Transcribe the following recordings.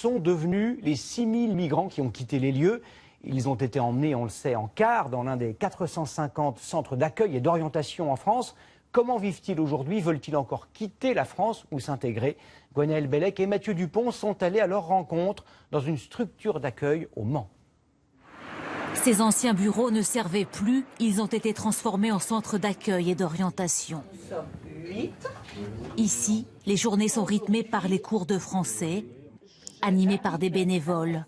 sont devenus les 6000 migrants qui ont quitté les lieux. Ils ont été emmenés, on le sait, en car dans l'un des 450 centres d'accueil et d'orientation en France. Comment vivent-ils aujourd'hui? Veulent-ils encore quitter la France ou s'intégrer? Gwenaëlle Bellec et Mathieu Dupont sont allés à leur rencontre dans une structure d'accueil au Mans. Ces anciens bureaux ne servaient plus, ils ont été transformés en centres d'accueil et d'orientation. Ici, les journées sont rythmées par les cours de français, animés par des bénévoles.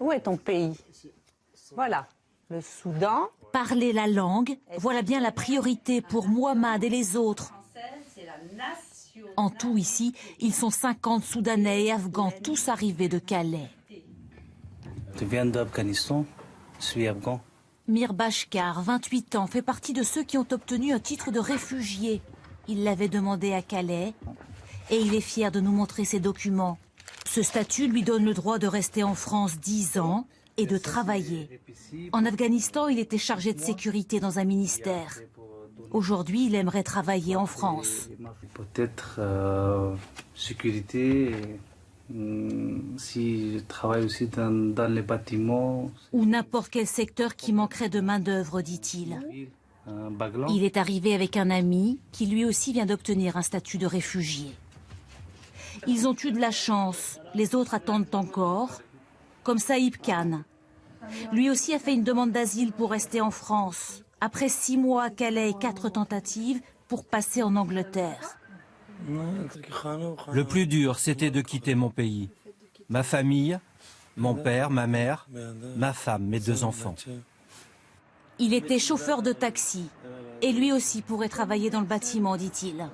Où est ton pays? Voilà, le Soudan. Parler la langue, voilà bien la priorité pour Mohamed et les autres. En tout ici, ils sont 50 Soudanais et Afghans, tous arrivés de Calais. Tu viens d'Afghanistan? Je suis afghan. Mir Bashkar, 28 ans, fait partie de ceux qui ont obtenu un titre de réfugié. Il l'avait demandé à Calais et il est fier de nous montrer ses documents. Ce statut lui donne le droit de rester en France 10 ans et de travailler. En Afghanistan, il était chargé de sécurité dans un ministère. Aujourd'hui, il aimerait travailler en France. Peut-être sécurité, si je travaille aussi dans les bâtiments. Ou n'importe quel secteur qui manquerait de main-d'œuvre, dit-il. Il est arrivé avec un ami qui lui aussi vient d'obtenir un statut de réfugié. Ils ont eu de la chance, les autres attendent encore, comme Saïb Khan. Lui aussi a fait une demande d'asile pour rester en France, après 6 mois à Calais et 4 tentatives pour passer en Angleterre. Le plus dur, c'était de quitter mon pays. Ma famille, mon père, ma mère, ma femme, mes 2 enfants. Il était chauffeur de taxi et lui aussi pourrait travailler dans le bâtiment, dit-il.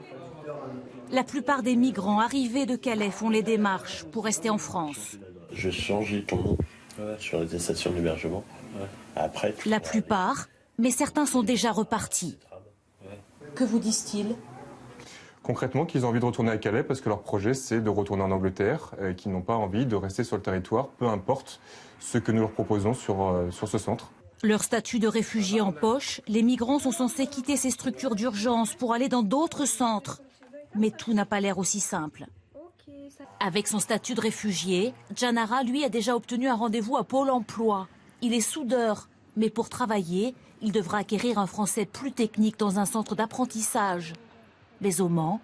La plupart des migrants arrivés de Calais font les démarches pour rester en France. Je change les tons sur les stations d'hébergement. Après, la plupart, mais certains sont déjà repartis. Que vous disent-ils? Concrètement, qu'ils ont envie de retourner à Calais parce que leur projet, c'est de retourner en Angleterre et qu'ils n'ont pas envie de rester sur le territoire, peu importe ce que nous leur proposons sur ce centre. Leur statut de réfugié en poche, les migrants sont censés quitter ces structures d'urgence pour aller dans d'autres centres. Mais tout n'a pas l'air aussi simple. Avec son statut de réfugié, Janara, lui, a déjà obtenu un rendez-vous à Pôle emploi. Il est soudeur, mais pour travailler, il devra acquérir un français plus technique dans un centre d'apprentissage. Mais au Mans,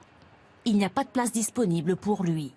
il n'y a pas de place disponible pour lui.